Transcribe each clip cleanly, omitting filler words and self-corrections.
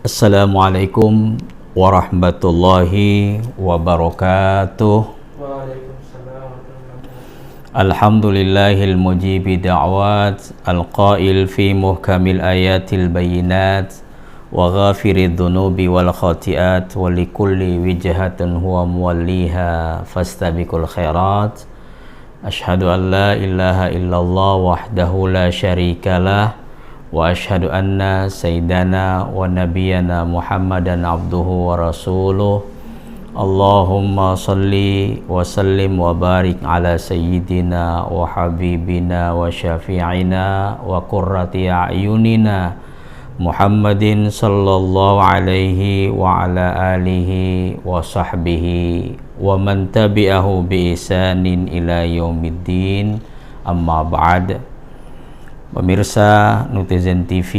Assalamualaikum warahmatullahi wabarakatuh. Waalaikumsalam warahmatullahi wabarakatuh. Alhamdulillahil mujibi da'wat, al-qail fi muhkamil ayatil bayinat, wa ghafirid dhunubi wal khati'at, wa likulli wijhatin huwa muwalliha fastabiqul khairat. Ashhadu an la ilaha illallah wahdahu la syarikalah, wa ashhadu anna sayyidana wa nabiyana Muhammadan abduhu wa rasuluh. Allahumma salli wa sallim wa barik ala sayyidina wa habibina wa syafi'ina wa qurrati a'yunina Muhammadin sallallahu alaihi wa ala alihi wa sahbihi wa man tabi'ahu bi ihsanin ila yaumiddin. Amma ba'd. Pemirsa Netizen TV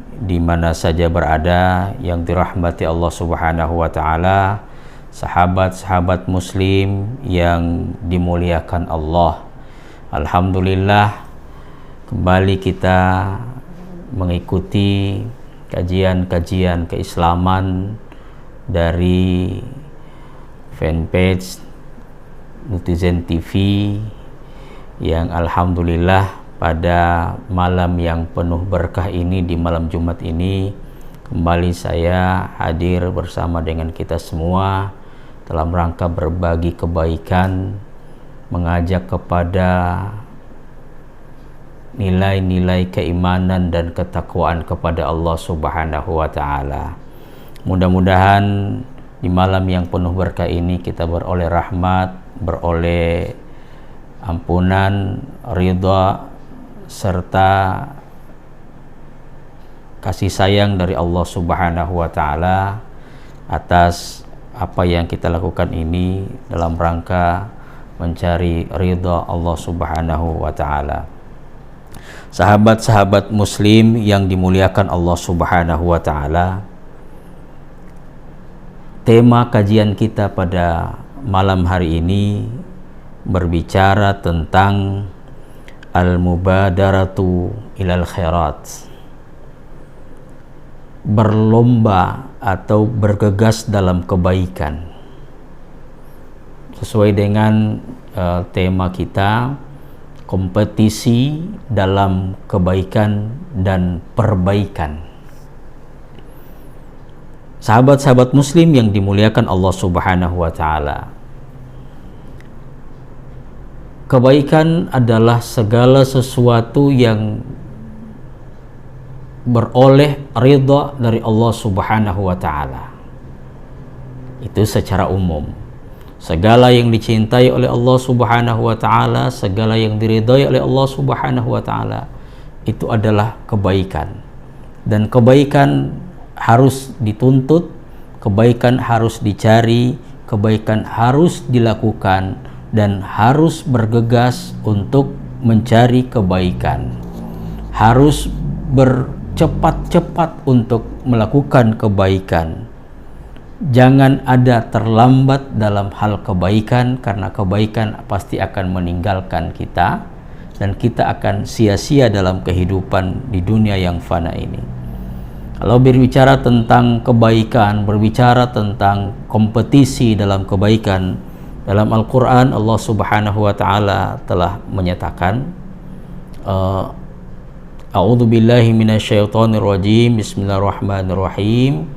di mana saja berada yang dirahmati Allah Subhanahu wa taala, sahabat-sahabat muslim yang dimuliakan Allah. Alhamdulillah, kembali kita mengikuti kajian-kajian keislaman dari fanpage Netizen TV yang alhamdulillah pada malam yang penuh berkah ini, di malam Jumat ini, kembali saya hadir bersama dengan kita semua dalam rangka berbagi kebaikan, mengajak kepada nilai-nilai keimanan dan ketakwaan kepada Allah Subhanahu wa taala. Mudah-mudahan di malam yang penuh berkah ini kita beroleh rahmat, beroleh ampunan, ridha serta kasih sayang dari Allah Subhanahu wa taala atas apa yang kita lakukan ini dalam rangka mencari ridha Allah Subhanahu wa taala. Sahabat-sahabat muslim yang dimuliakan Allah Subhanahu wa taala, tema kajian kita pada malam hari ini berbicara tentang al-mubadaratu ilal khairat, berlomba atau bergegas dalam kebaikan. Sesuai dengan tema kita, kompetisi dalam kebaikan dan perbaikan. Sahabat-sahabat muslim yang dimuliakan Allah Subhanahu wa taala, kebaikan adalah segala sesuatu yang beroleh ridha dari Allah Subhanahu wa taala. Itu secara umum. Segala yang dicintai oleh Allah Subhanahu wa taala, segala yang diridhai oleh Allah Subhanahu wa taala, itu adalah kebaikan. Dan kebaikan harus dituntut, kebaikan harus dicari, kebaikan harus dilakukan, dan harus bergegas untuk mencari kebaikan, harus bercepat-cepat untuk melakukan kebaikan. Jangan ada terlambat dalam hal kebaikan, karena kebaikan pasti akan meninggalkan kita dan kita akan sia-sia dalam kehidupan di dunia yang fana ini. Kalau berbicara tentang kebaikan, berbicara tentang kompetisi dalam kebaikan, dalam Al-Quran Allah Subhanahu wa ta'ala telah menyatakan, A'udzu billahi minasyaitonir rajim, bismillahirrahmanirrahim,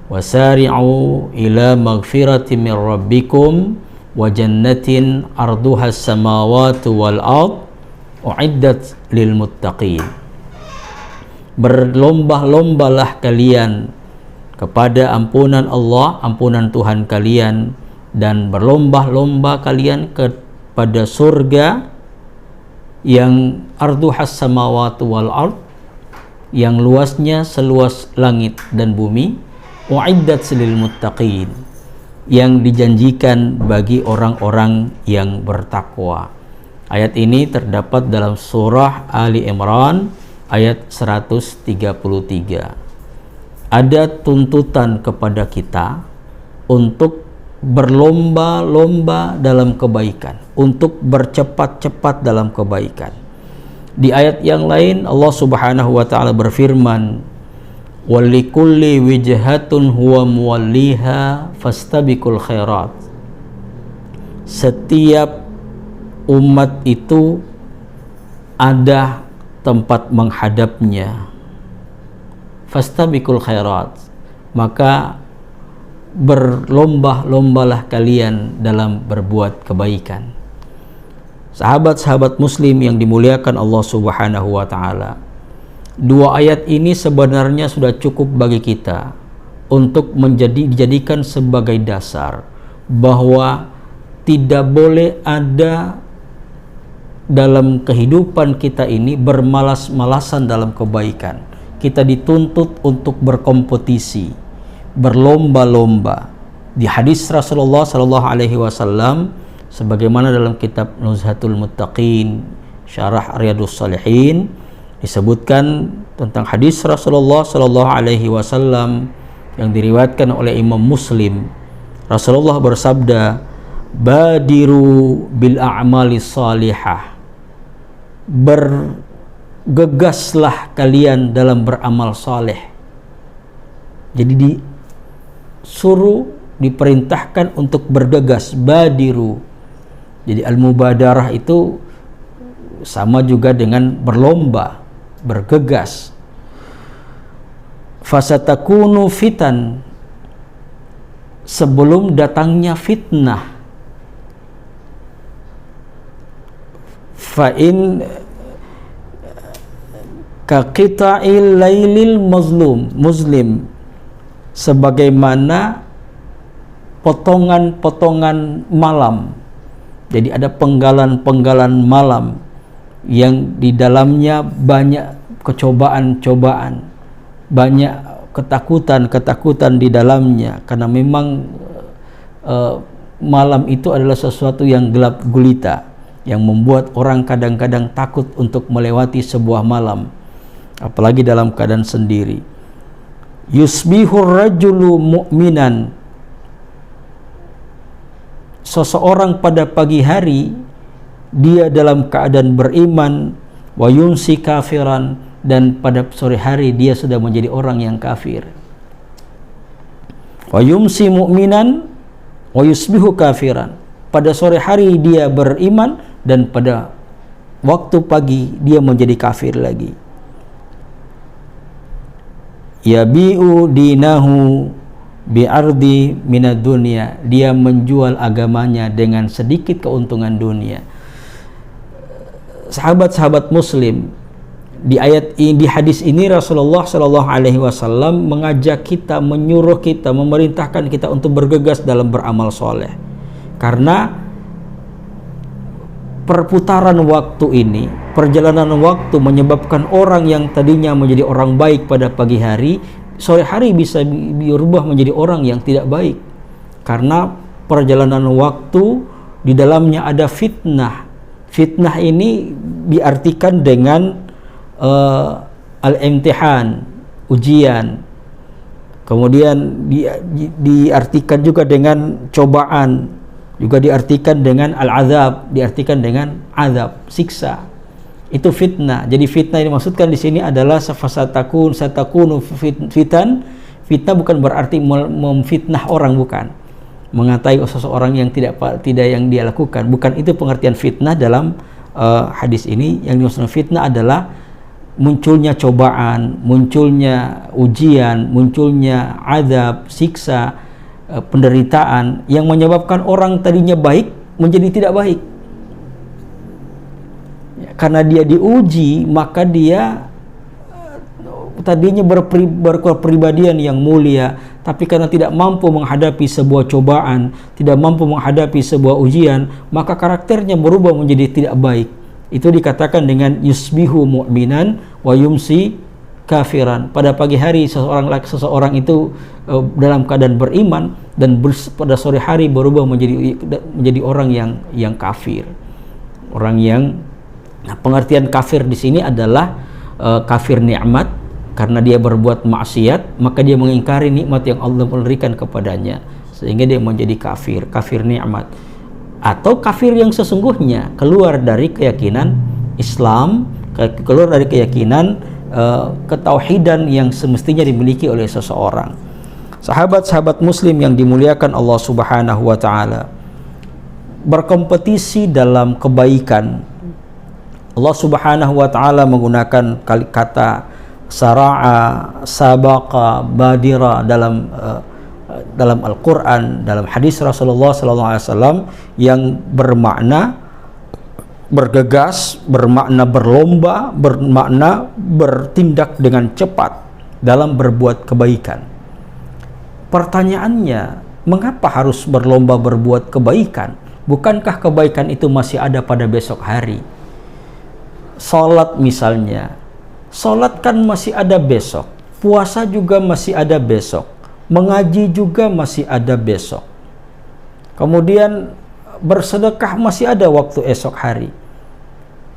wasari'u ila magfiratin min rabbikum wa jannatin arduhas samawati wal ard uiddat lil muttaqin. Berlomba-lombalah kalian kepada ampunan Allah, ampunan Tuhan kalian, dan berlomba-lomba kalian kepada surga yang arduhas samawati wal ard, yang luasnya seluas langit dan bumi, uiddat lil muttaqin, yang dijanjikan bagi orang-orang yang bertakwa. Ayat ini terdapat dalam surah Ali Imran ayat 133. Ada tuntutan kepada kita untuk berlomba-lomba dalam kebaikan, untuk bercepat-cepat dalam kebaikan. Di ayat yang lain Allah Subhanahu wa taala berfirman, walikulli wijhatun huwa muwalliha fastabiqul khairat. Setiap umat itu ada tempat menghadapnya. Fastabiqul khairat, maka berlomba-lombalah kalian dalam berbuat kebaikan. Sahabat-sahabat muslim yang dimuliakan Allah Subhanahu wa taala, dua ayat ini sebenarnya sudah cukup bagi kita untuk dijadikan sebagai dasar bahwa tidak boleh ada dalam kehidupan kita ini bermalas-malasan dalam kebaikan. Kita dituntut untuk berkompetisi, berlomba-lomba. Di hadis Rasulullah sallallahu alaihi wasallam sebagaimana dalam kitab Nuzhatul Muttaqin Syarah Riyadhus Shalihin disebutkan tentang hadis Rasulullah sallallahu alaihi wasallam yang diriwayatkan oleh Imam Muslim. Rasulullah bersabda, "Badiru bil a'mali salihah." Bergegaslah kalian dalam beramal saleh. Jadi diperintahkan untuk bergegas, badiru. Jadi al-mubadarah itu sama juga dengan berlomba, bergegas. Fasatakunu fitan, sebelum datangnya fitnah. Fa'in kaqita'il lailil muslim, sebagaimana potongan-potongan malam. Jadi ada penggalan-penggalan malam yang di dalamnya banyak kecobaan-cobaan, banyak ketakutan-ketakutan di dalamnya, karena memang malam itu adalah sesuatu yang gelap gulita yang membuat orang kadang-kadang takut untuk melewati sebuah malam, apalagi dalam keadaan sendiri. Yusbihur rajulu mu'minan, seseorang pada pagi hari dia dalam keadaan beriman, wa yumsi kafiran, dan pada sore hari dia sudah menjadi orang yang kafir. Wa yumsi mu'minan wa yusbihu kafiran, pada sore hari dia beriman dan pada waktu pagi dia menjadi kafir lagi. Yabi'u dinahu bi'ardi minad dunya, dia menjual agamanya dengan sedikit keuntungan dunia. Sahabat-sahabat muslim, di ayat ini, di hadis ini Rasulullah Shallallahu alaihi wasallam mengajak kita, menyuruh kita, memerintahkan kita untuk bergegas dalam beramal soleh. Karena perputaran waktu ini, perjalanan waktu menyebabkan orang yang tadinya menjadi orang baik pada pagi hari, sore hari bisa berubah menjadi orang yang tidak baik. Karena perjalanan waktu di dalamnya ada fitnah. Fitnah ini diartikan dengan al-imtihan, ujian. Kemudian diartikan juga dengan cobaan, juga diartikan dengan al-azab, diartikan dengan azab, siksa. Itu fitnah. Jadi fitnah yang dimaksudkan di sini adalah satakunu fitan. Fitnah bukan berarti memfitnah orang, bukan. Mengatai seseorang yang tidak yang dia lakukan, bukan itu pengertian fitnah dalam hadis ini. Yang dimaksud fitnah adalah munculnya cobaan, munculnya ujian, munculnya azab, siksa, penderitaan yang menyebabkan orang tadinya baik menjadi tidak baik. Karena dia diuji, maka dia tadinya berkepribadian yang mulia, tapi karena tidak mampu menghadapi sebuah cobaan, tidak mampu menghadapi sebuah ujian, maka karakternya berubah menjadi tidak baik. Itu dikatakan dengan yusbihu mu'minan wa yumsi kafiran. Pada pagi hari seseorang itu dalam keadaan beriman, dan pada sore hari berubah menjadi orang yang kafir. Orang yang pengertian kafir di sini adalah kafir nikmat, karena dia berbuat maksiat, maka dia mengingkari nikmat yang Allah berikan kepadanya, sehingga dia menjadi kafir nikmat. Atau kafir yang sesungguhnya keluar dari keyakinan Islam, keluar dari keyakinan ketauhidan yang semestinya dimiliki oleh seseorang. Sahabat-sahabat muslim yang dimuliakan Allah Subhanahu wa taala, berkompetisi dalam kebaikan. Allah Subhanahu wa taala menggunakan kata sara'a, sabaqa, badira dalam Al-Qur'an, dalam hadis Rasulullah sallallahu alaihi wasallam yang bermakna bergegas, bermakna berlomba, bermakna bertindak dengan cepat dalam berbuat kebaikan. Pertanyaannya, mengapa harus berlomba berbuat kebaikan? Bukankah kebaikan itu masih ada pada besok hari? Salat misalnya, salat kan masih ada besok, puasa juga masih ada besok, mengaji juga masih ada besok, kemudian bersedekah masih ada waktu esok hari.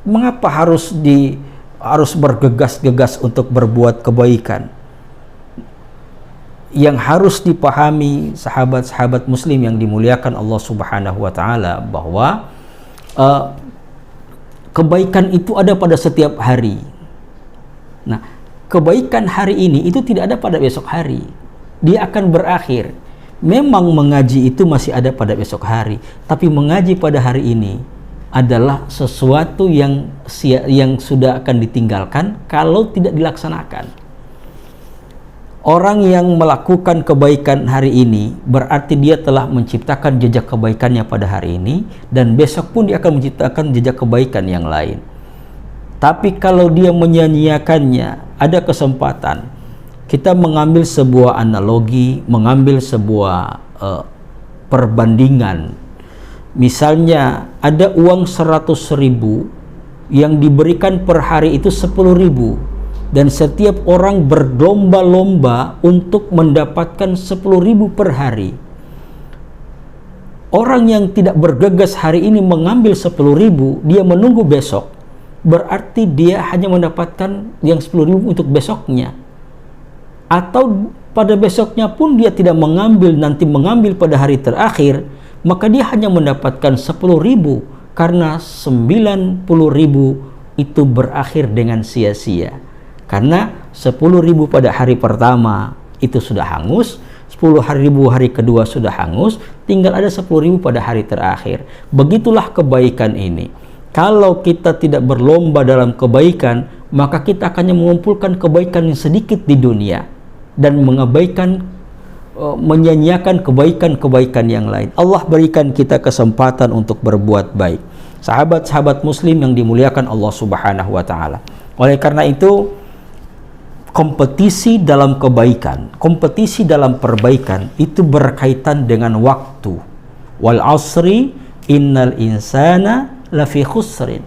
Mengapa harus bergegas-gegas untuk berbuat kebaikan? Yang harus dipahami sahabat-sahabat muslim yang dimuliakan Allah Subhanahu wa taala, bahwa kebaikan itu ada pada setiap hari. Nah, kebaikan hari ini itu tidak ada pada besok hari. Dia akan berakhir. Memang mengaji itu masih ada pada besok hari, tapi mengaji pada hari ini adalah sesuatu yang sudah akan ditinggalkan kalau tidak dilaksanakan. Orang yang melakukan kebaikan hari ini berarti dia telah menciptakan jejak kebaikannya pada hari ini, dan besok pun dia akan menciptakan jejak kebaikan yang lain. Tapi kalau dia menyia-nyiakannya, ada kesempatan kita mengambil sebuah analogi, mengambil sebuah perbandingan. Misalnya ada uang 100.000 yang diberikan per hari itu 10.000, dan setiap orang berlomba-lomba untuk mendapatkan 10.000 per hari. Orang yang tidak bergegas hari ini mengambil 10.000, dia menunggu besok, berarti dia hanya mendapatkan yang 10.000 untuk besoknya. Atau pada besoknya pun dia tidak mengambil, nanti mengambil pada hari terakhir, maka dia hanya mendapatkan 10.000, karena 90.000 itu berakhir dengan sia-sia. Karena 10.000 pada hari pertama itu sudah hangus, 10.000 hari kedua sudah hangus, tinggal ada 10.000 pada hari terakhir. Begitulah kebaikan ini. Kalau kita tidak berlomba dalam kebaikan, maka kita akan mengumpulkan kebaikan yang sedikit di dunia dan mengabaikan, menyanyiakan kebaikan-kebaikan yang lain. Allah berikan kita kesempatan untuk berbuat baik. Sahabat-sahabat muslim yang dimuliakan Allah Subhanahu wa taala. Oleh karena itu, kompetisi dalam kebaikan, kompetisi dalam perbaikan itu berkaitan dengan waktu. Wal asri innal insana lafi khusrin.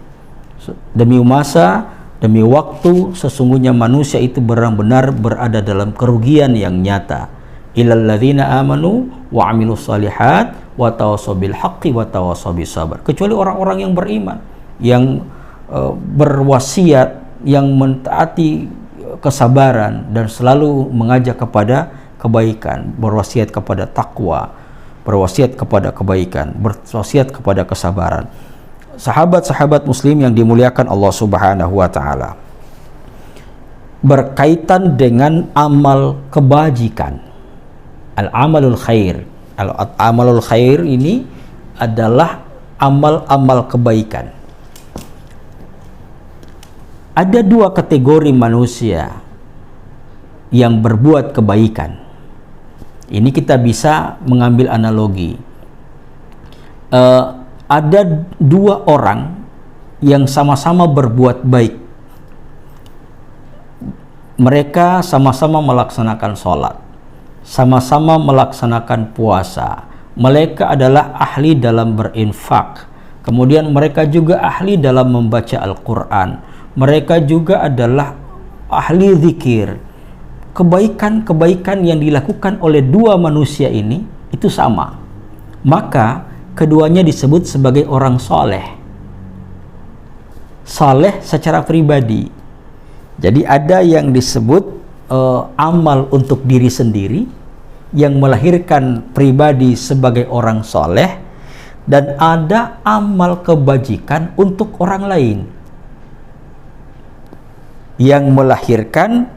Demi masa, demi waktu, sesungguhnya manusia itu benar-benar berada dalam kerugian yang nyata. Illal ladzina amanu wa amilus solihat wa tawassaw bil haqqi wa tawassaw bis sabr. Kecuali orang-orang yang beriman, yang berwasiat, yang mentaati kesabaran dan selalu mengajak kepada kebaikan, berwasiat kepada takwa, berwasiat kepada kebaikan, berwasiat kepada kesabaran. Sahabat-sahabat muslim yang dimuliakan Allah Subhanahu wa taala, berkaitan dengan amal kebajikan, al-amalul khair. Al-amalul khair ini adalah amal-amal kebaikan. Ada dua kategori manusia yang berbuat kebaikan. Ini kita bisa mengambil analogi. Ada dua orang yang sama-sama berbuat baik. Mereka sama-sama melaksanakan sholat, sama-sama melaksanakan puasa. Mereka adalah ahli dalam berinfak. Kemudian mereka juga ahli dalam membaca Al-Quran. Mereka juga adalah ahli zikir. Kebaikan-kebaikan yang dilakukan oleh dua manusia ini itu sama. Maka keduanya disebut sebagai orang soleh. Soleh secara pribadi. Jadi ada yang disebut amal untuk diri sendiri, yang melahirkan pribadi sebagai orang soleh, dan ada amal kebajikan untuk orang lain. yang melahirkan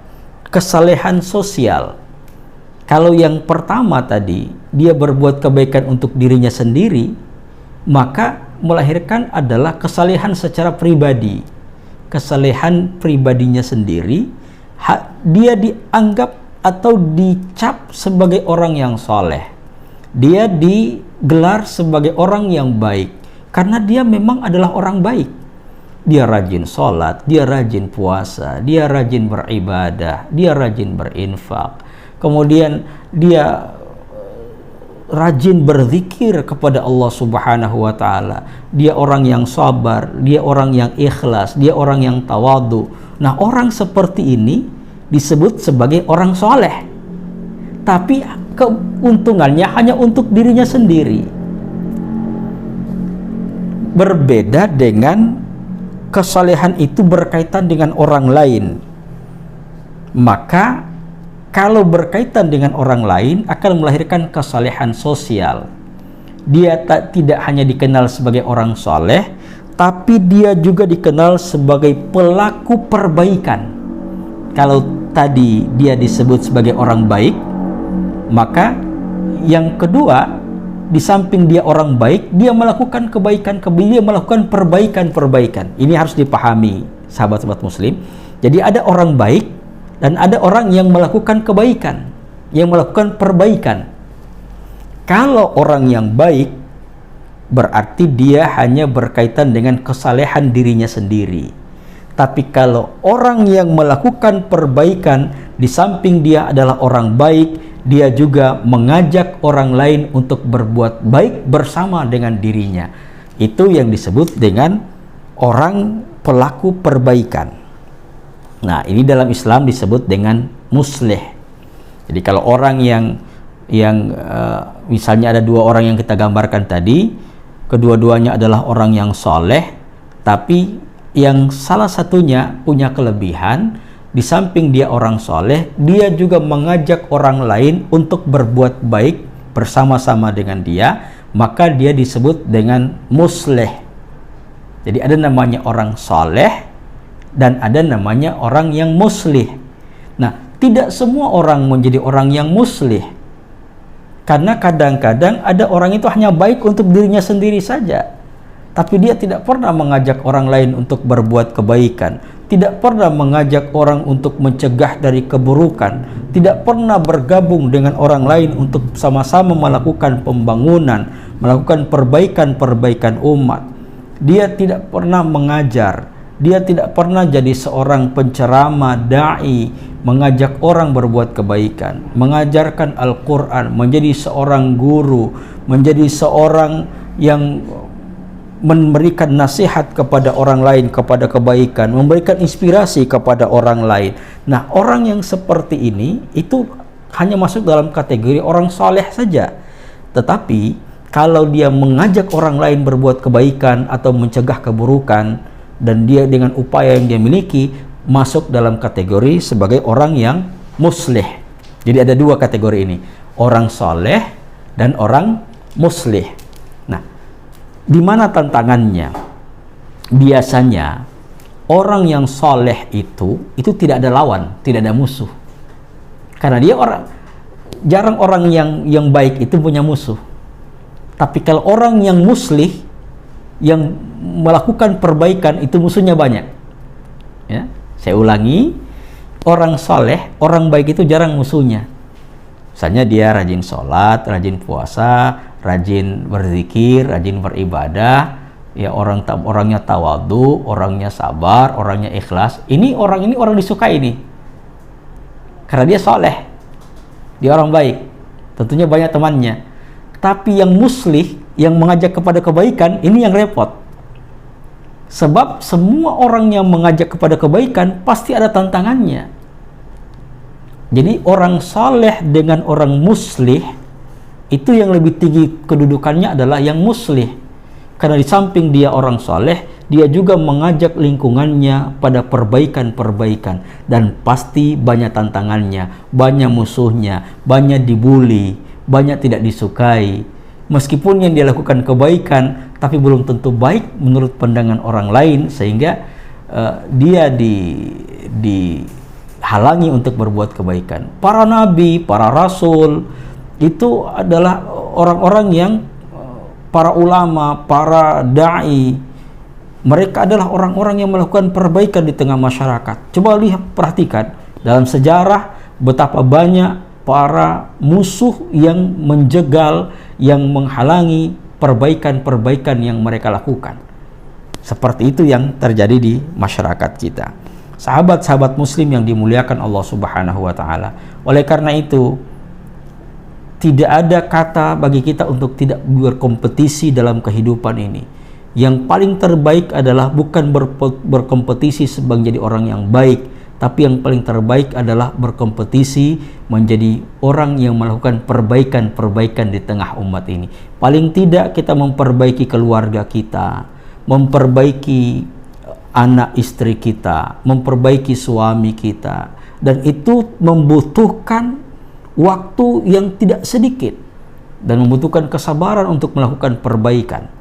kesalehan sosial. Kalau yang pertama tadi, dia berbuat kebaikan untuk dirinya sendiri, maka melahirkan adalah kesalehan secara pribadi. Kesalehan pribadinya sendiri, dia dianggap atau dicap sebagai orang yang soleh. Dia digelar sebagai orang yang baik, karena dia memang adalah orang baik. Dia rajin sholat, dia rajin puasa, dia rajin beribadah, dia rajin berinfak. Kemudian dia rajin berzikir kepada Allah Subhanahu wa Ta'ala. Dia orang yang sabar, dia orang yang ikhlas, dia orang yang tawadu. Nah, orang seperti ini disebut sebagai orang soleh, tapi keuntungannya hanya untuk dirinya sendiri. Berbeda dengan kesalehan itu berkaitan dengan orang lain. Maka kalau berkaitan dengan orang lain akan melahirkan kesalehan sosial. Dia tidak hanya dikenal sebagai orang soleh, tapi dia juga dikenal sebagai pelaku perbaikan. Kalau tadi dia disebut sebagai orang baik, maka yang kedua, di samping dia orang baik, dia melakukan kebaikan, dia melakukan perbaikan. Ini harus dipahami, sahabat-sahabat muslim. Jadi ada orang baik dan ada orang yang melakukan kebaikan, yang melakukan perbaikan. Kalau orang yang baik, berarti dia hanya berkaitan dengan kesalehan dirinya sendiri. Tapi kalau orang yang melakukan perbaikan, di samping dia adalah orang baik, dia juga mengajak orang lain untuk berbuat baik bersama dengan dirinya. Itu yang disebut dengan orang pelaku perbaikan. Nah, ini dalam Islam disebut dengan muslih. Jadi kalau orang yang misalnya ada dua orang yang kita gambarkan tadi, kedua-duanya adalah orang yang soleh, tapi yang salah satunya punya kelebihan, di samping dia orang soleh, dia juga mengajak orang lain untuk berbuat baik bersama-sama dengan dia, maka dia disebut dengan muslih. Jadi ada namanya orang soleh dan ada namanya orang yang muslih. Nah, tidak semua orang menjadi orang yang muslih, karena kadang-kadang ada orang itu hanya baik untuk dirinya sendiri saja, tapi dia tidak pernah mengajak orang lain untuk berbuat kebaikan, tidak pernah mengajak orang untuk mencegah dari keburukan, tidak pernah bergabung dengan orang lain untuk sama-sama melakukan pembangunan, melakukan perbaikan umat. Dia tidak pernah mengajar, dia tidak pernah jadi seorang penceramah, da'i, mengajak orang berbuat kebaikan, mengajarkan Al-Quran, menjadi seorang guru, menjadi seorang yang memberikan nasihat kepada orang lain kepada kebaikan, memberikan inspirasi kepada orang lain. Nah, orang yang seperti ini itu hanya masuk dalam kategori orang soleh saja. Tetapi kalau dia mengajak orang lain berbuat kebaikan atau mencegah keburukan, dan dia dengan upaya yang dia miliki masuk dalam kategori sebagai orang yang muslih. Jadi ada dua kategori ini, orang soleh dan orang muslih. Nah, di mana tantangannya? Biasanya orang yang soleh itu tidak ada lawan, tidak ada musuh, karena dia jarang orang yang baik itu punya musuh. Tapi kalau orang yang muslih, yang melakukan perbaikan, itu musuhnya banyak. Ya, saya ulangi, orang soleh, orang baik itu jarang musuhnya. Misalnya dia rajin sholat, rajin puasa, rajin berzikir, rajin beribadah, ya orangnya tawadu, orangnya sabar, orangnya ikhlas. Orang ini orang disukai ini, karena dia soleh, dia orang baik, tentunya banyak temannya. Tapi yang muslih, yang mengajak kepada kebaikan, ini yang repot. Sebab semua orang yang mengajak kepada kebaikan pasti ada tantangannya. Jadi orang saleh dengan orang muslih, itu yang lebih tinggi kedudukannya adalah yang muslih. Karena di samping dia orang saleh, dia juga mengajak lingkungannya pada perbaikan-perbaikan. Dan pasti banyak tantangannya, banyak musuhnya, banyak dibully, banyak tidak disukai. Meskipun yang dia lakukan kebaikan, tapi belum tentu baik menurut pandangan orang lain, sehingga dia dihalangi untuk berbuat kebaikan. Para nabi, para rasul itu adalah orang-orang yang para ulama, para dai, mereka adalah orang-orang yang melakukan perbaikan di tengah masyarakat. Coba lihat, perhatikan dalam sejarah betapa banyak para musuh yang menjegal, yang menghalangi perbaikan-perbaikan yang mereka lakukan. Seperti itu yang terjadi di masyarakat kita. Sahabat-sahabat muslim yang dimuliakan Allah Subhanahu wa taala. Oleh karena itu, tidak ada kata bagi kita untuk tidak berkompetisi dalam kehidupan ini. Yang paling terbaik adalah bukan berkompetisi sebagai jadi orang yang baik, tapi yang paling terbaik adalah berkompetisi menjadi orang yang melakukan perbaikan-perbaikan di tengah umat ini. Paling tidak kita memperbaiki keluarga kita, memperbaiki anak istri kita, memperbaiki suami kita, dan itu membutuhkan waktu yang tidak sedikit dan membutuhkan kesabaran untuk melakukan perbaikan.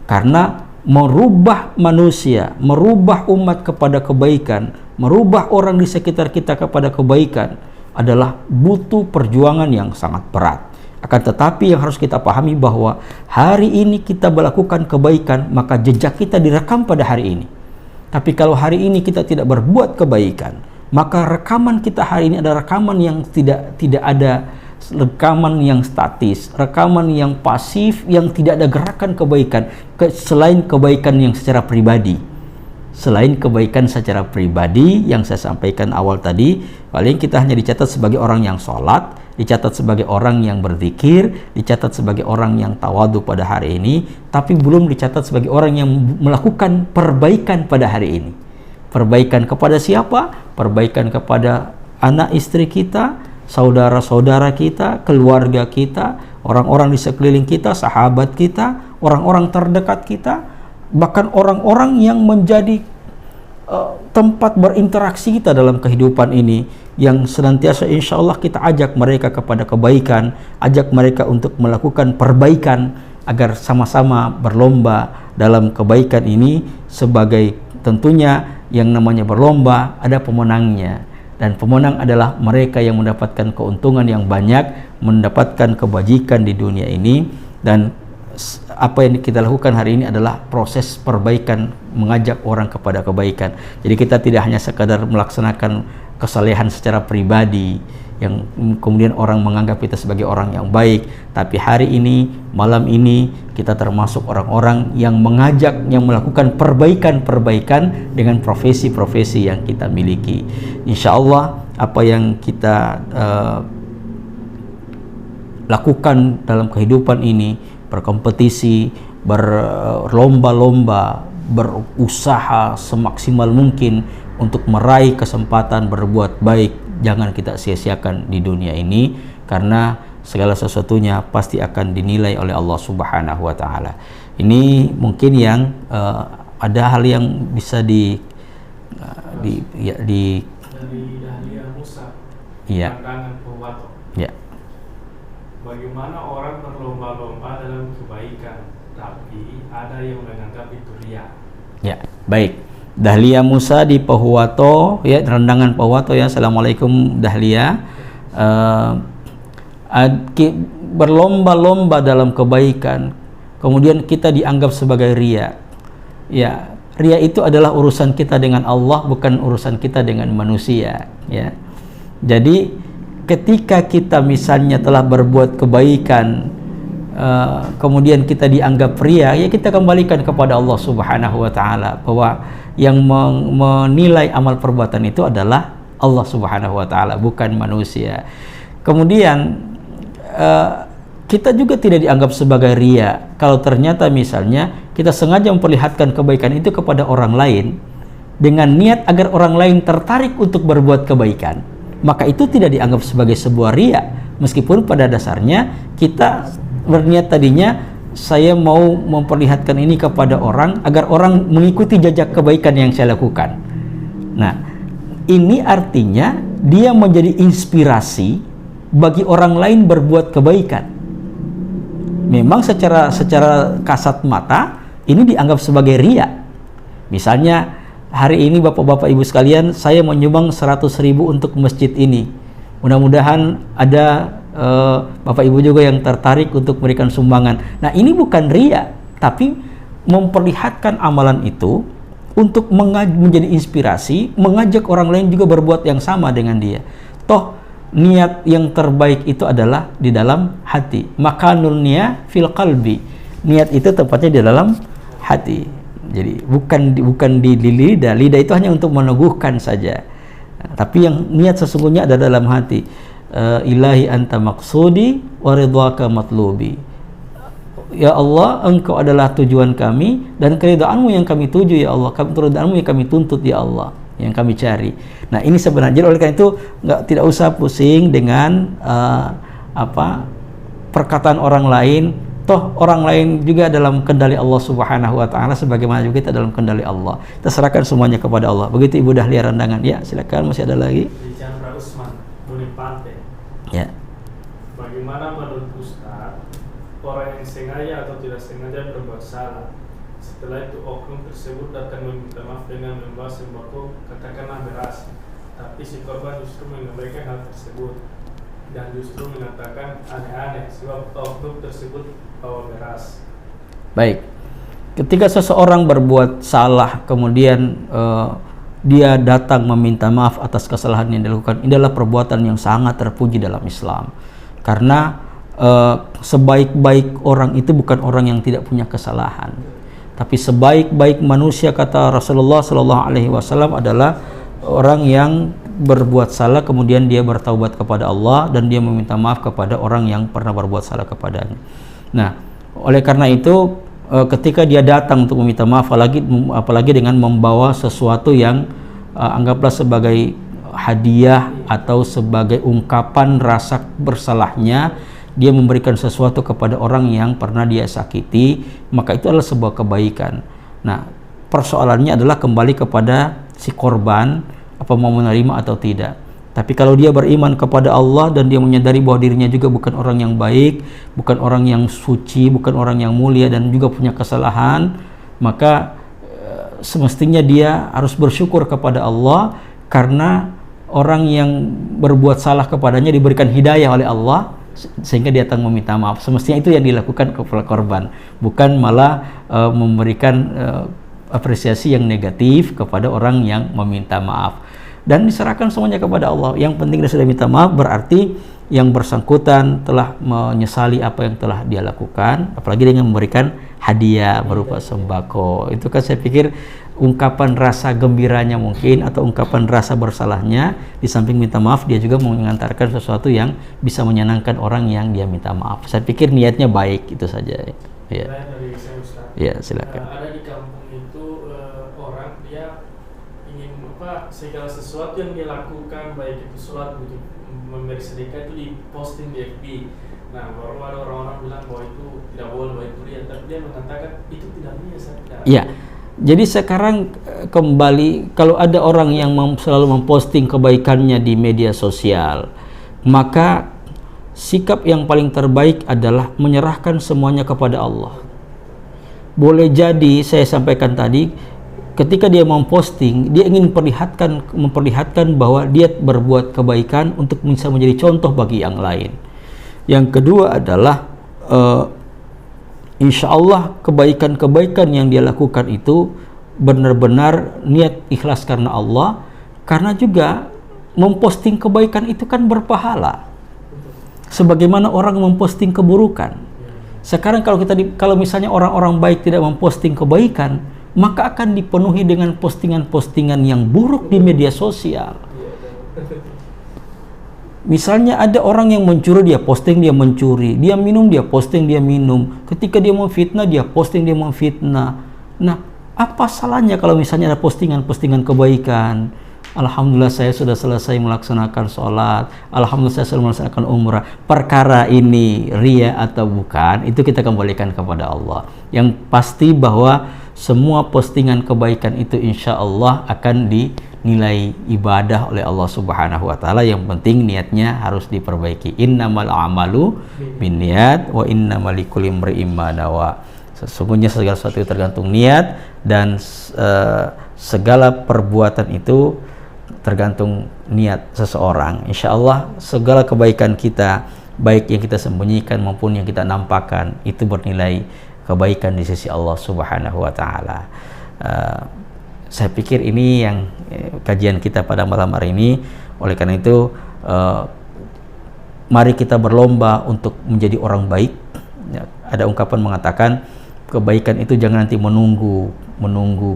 Karena merubah manusia, merubah umat kepada kebaikan, merubah orang di sekitar kita kepada kebaikan adalah butuh perjuangan yang sangat berat. Akan tetapi yang harus kita pahami bahwa hari ini kita melakukan kebaikan, maka jejak kita direkam pada hari ini. Tapi kalau hari ini kita tidak berbuat kebaikan, maka rekaman kita hari ini adalah rekaman yang tidak ada, rekaman yang statis, rekaman yang pasif, yang tidak ada gerakan kebaikan selain kebaikan yang secara pribadi. Selain kebaikan secara pribadi yang saya sampaikan awal tadi, paling kita hanya dicatat sebagai orang yang sholat, dicatat sebagai orang yang berzikir, dicatat sebagai orang yang tawadu pada hari ini, tapi belum dicatat sebagai orang yang melakukan perbaikan pada hari ini. Perbaikan kepada siapa? Perbaikan kepada anak istri kita, saudara-saudara kita, keluarga kita, orang-orang di sekeliling kita, sahabat kita, orang-orang terdekat kita, bahkan orang-orang yang menjadi tempat berinteraksi kita dalam kehidupan ini, yang senantiasa insya Allah kita ajak mereka kepada kebaikan, ajak mereka untuk melakukan perbaikan agar sama-sama berlomba dalam kebaikan ini. Sebagai tentunya yang namanya berlomba ada pemenangnya, dan pemenang adalah mereka yang mendapatkan keuntungan yang banyak, mendapatkan kebajikan di dunia ini. Dan apa yang kita lakukan hari ini adalah proses perbaikan, mengajak orang kepada kebaikan. Jadi kita tidak hanya sekadar melaksanakan kesalehan secara pribadi yang kemudian orang menganggap kita sebagai orang yang baik, tapi hari ini, malam ini, kita termasuk orang-orang yang mengajak, yang melakukan perbaikan-perbaikan dengan profesi-profesi yang kita miliki. Insya Allah apa yang kita lakukan dalam kehidupan ini, berkompetisi, berlomba-lomba, berusaha semaksimal mungkin untuk meraih kesempatan berbuat baik, jangan kita sia-siakan di dunia ini, karena segala sesuatunya pasti akan dinilai oleh Allah Subhanahu wa taala. Ini mungkin yang ada hal yang bisa di dari Dahlia Musa, iya. pandangan Purwato. Ya. Bagaimana orang berlomba-lomba dalam kebaikan, tapi ada yang menganggap itu riya. Ya, baik. Dahlia Musa di Pohuwato, ya, rendangan Pohuwato ya. Assalamualaikum Dahlia. Berlomba-lomba dalam kebaikan, kemudian kita dianggap sebagai riya. Ya, riya itu adalah urusan kita dengan Allah, bukan urusan kita dengan manusia. Ya, jadi ketika kita misalnya telah berbuat kebaikan, kemudian kita dianggap riya, ya kita kembalikan kepada Allah Subhanahu wa taala, bahwa yang menilai amal perbuatan itu adalah Allah Subhanahu wa taala, bukan manusia. Kemudian kita juga tidak dianggap sebagai riya kalau ternyata misalnya kita sengaja memperlihatkan kebaikan itu kepada orang lain dengan niat agar orang lain tertarik untuk berbuat kebaikan, maka itu tidak dianggap sebagai sebuah riya, meskipun pada dasarnya kita berniat tadinya saya mau memperlihatkan ini kepada orang agar orang mengikuti jejak kebaikan yang saya lakukan. Nah, ini artinya dia menjadi inspirasi bagi orang lain berbuat kebaikan. Memang secara kasat mata ini dianggap sebagai riya. Misalnya hari ini Bapak-bapak Ibu sekalian, saya menyumbang 100.000 untuk masjid ini. Mudah-mudahan ada Bapak Ibu juga yang tertarik untuk memberikan sumbangan. Nah, ini bukan riya, tapi memperlihatkan amalan itu untuk menjadi inspirasi, mengajak orang lain juga berbuat yang sama dengan dia. Toh niat yang terbaik itu adalah di dalam hati. Makanul niyah fil qalbi. Niat itu tempatnya di dalam hati. Jadi bukan di lidah. Lidah itu hanya untuk meneguhkan saja. Tapi yang niat sesungguhnya ada dalam hati. Ilahi anta maksudi wa ridwaka matlubi. Ya Allah, Engkau adalah tujuan kami dan keridhaan-Mu yang kami tuju ya Allah. Keridhaan-Mu yang kami tuntut ya Allah, yang kami cari. Nah, ini sebenarnya oleh karena itu tidak usah pusing dengan perkataan orang lain. Toh orang lain juga dalam kendali Allah Subhanahu wa taala sebagaimana juga kita dalam kendali Allah. Kita serahkan semuanya kepada Allah. Begitu Ibu Dahlia Randangan. Ya, silakan, masih ada lagi. Chandra Usman, Bonipante. Ya. Bagaimana menurut Ustaz orang yang sengaja atau tidak sengaja berbuat salah, setelah itu oknum tersebut datang meminta maaf dengan membawa sembako katakanlah beras, tapi si korban justru mengabaikan hal tersebut dan justru mengatakan aneh-aneh sebab oknum tersebut bawa beras. Baik, ketika seseorang berbuat salah kemudian dia datang meminta maaf atas kesalahan yang dilakukan, ini adalah perbuatan yang sangat terpuji dalam Islam. Karena sebaik-baik orang itu bukan orang yang tidak punya kesalahan, tapi sebaik-baik manusia, kata Rasulullah SAW, adalah orang yang berbuat salah kemudian dia bertaubat kepada Allah dan dia meminta maaf kepada orang yang pernah berbuat salah kepadanya. Nah, oleh karena itu ketika dia datang untuk meminta maaf, apalagi dengan membawa sesuatu yang anggaplah sebagai hadiah atau sebagai ungkapan rasa bersalahnya, dia memberikan sesuatu kepada orang yang pernah dia sakiti, maka itu adalah sebuah kebaikan. Nah, persoalannya adalah kembali kepada si korban, apa mau menerima atau tidak. Tapi kalau dia beriman kepada Allah dan dia menyadari bahwa dirinya juga bukan orang yang baik, bukan orang yang suci, bukan orang yang mulia dan juga punya kesalahan, maka semestinya dia harus bersyukur kepada Allah karena orang yang berbuat salah kepadanya diberikan hidayah oleh Allah sehingga dia datang meminta maaf. Semestinya itu yang dilakukan kepada korban, bukan malah memberikan apresiasi yang negatif kepada orang yang meminta maaf. Dan diserahkan semuanya kepada Allah. Yang penting dia sudah minta maaf, berarti yang bersangkutan telah menyesali apa yang telah dia lakukan, apalagi dengan memberikan hadiah berupa sembako. Itu kan saya pikir ungkapan rasa gembiranya mungkin, atau ungkapan rasa bersalahnya. Di samping minta maaf, dia juga mengantarkan sesuatu yang bisa menyenangkan orang yang dia minta maaf. Saya pikir niatnya baik, itu saja. Ya, ya, silakan. Ada di kampung itu orang dia ingin segala sesuatu yang dia lakukan, baik itu sholat, memberi sedekah, itu diposting di FB. Nah, baru ada orang-orang bilang bahwa itu tidak boleh, bahwa itu riya, tapi dia mengatakan itu tidak riya. Iya. Jadi sekarang kembali, kalau ada orang yang selalu memposting kebaikannya di media sosial, maka sikap yang paling terbaik adalah menyerahkan semuanya kepada Allah. Boleh jadi saya sampaikan tadi, ketika dia memposting, dia ingin memperlihatkan bahwa dia berbuat kebaikan untuk bisa menjadi contoh bagi yang lain. Yang kedua adalah insya Allah kebaikan-kebaikan yang dia lakukan itu benar-benar niat ikhlas karena Allah, karena juga memposting kebaikan itu kan berpahala sebagaimana orang memposting keburukan. Sekarang kalau misalnya orang-orang baik tidak memposting kebaikan, maka akan dipenuhi dengan postingan-postingan yang buruk di media sosial. Misalnya ada orang yang mencuri, dia posting dia mencuri, dia minum, dia posting dia minum, ketika dia mau fitnah, dia posting dia mau fitnah. Nah, apa salahnya kalau misalnya ada postingan-postingan kebaikan? Alhamdulillah saya sudah selesai melaksanakan sholat, alhamdulillah saya sudah melaksanakan umrah. Perkara ini riya atau bukan, itu kita kembalikan kepada Allah. Yang pasti bahwa semua postingan kebaikan itu insya Allah akan dinilai ibadah oleh Allah Subhanahu wa taala. Yang penting niatnya harus diperbaiki. Innamal a'malu binniyat wa innamal likulli imri'in ma nawa. Sesungguhnya segala sesuatu tergantung niat, dan segala perbuatan itu tergantung niat seseorang. Insya Allah segala kebaikan kita, baik yang kita sembunyikan maupun yang kita nampakkan, itu bernilai kebaikan di sisi Allah Subhanahu wa Ta'ala. Saya pikir ini yang kajian kita pada malam hari ini. Oleh karena itu, mari kita berlomba untuk menjadi orang baik. Ada ungkapan mengatakan, kebaikan itu jangan nanti menunggu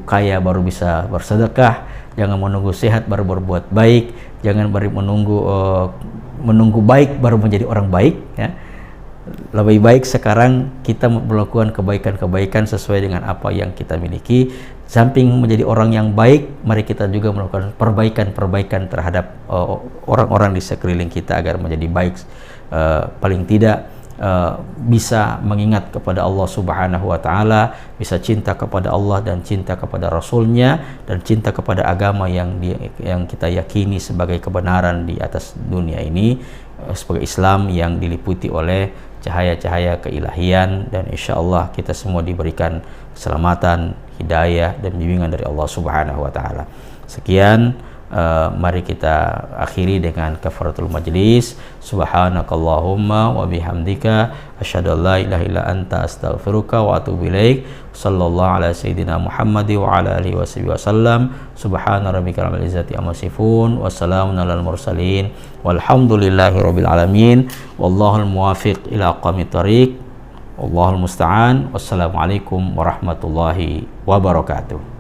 kaya baru bisa bersedekah, jangan menunggu sehat baru berbuat baik, jangan menunggu baik baru menjadi orang baik, ya. Lebih baik sekarang kita melakukan kebaikan-kebaikan sesuai dengan apa yang kita miliki. Samping menjadi orang yang baik, mari kita juga melakukan perbaikan-perbaikan terhadap orang-orang di sekeliling kita agar menjadi baik. Paling tidak bisa mengingat kepada Allah Subhanahu wa Ta'ala, bisa cinta kepada Allah dan cinta kepada Rasulnya, dan cinta kepada agama yang kita yakini sebagai kebenaran di atas dunia ini, sebagai Islam yang diliputi oleh cahaya-cahaya keilahian. Dan insya Allah kita semua diberikan keselamatan, hidayah dan bimbingan dari Allah Subhanahu wa Ta'ala. Sekian, mari kita akhiri dengan kafaratul majlis. Subhanakallahumma wa bihamdika asyhadu an la ilaha illa anta astaghfiruka wa atubu ilaik. Sallallahu ala sayyidina Muhammad wa ala alihi wasallam. Subhana rabbika rabbil izzati amma yasifun wa salamun alal mursalin walhamdulillahi rabbil alamin. Wallahul muwafiq ila aqwamit thariq. Wallahul musta'an. Wassalamualaikum warahmatullahi wabarakatuh.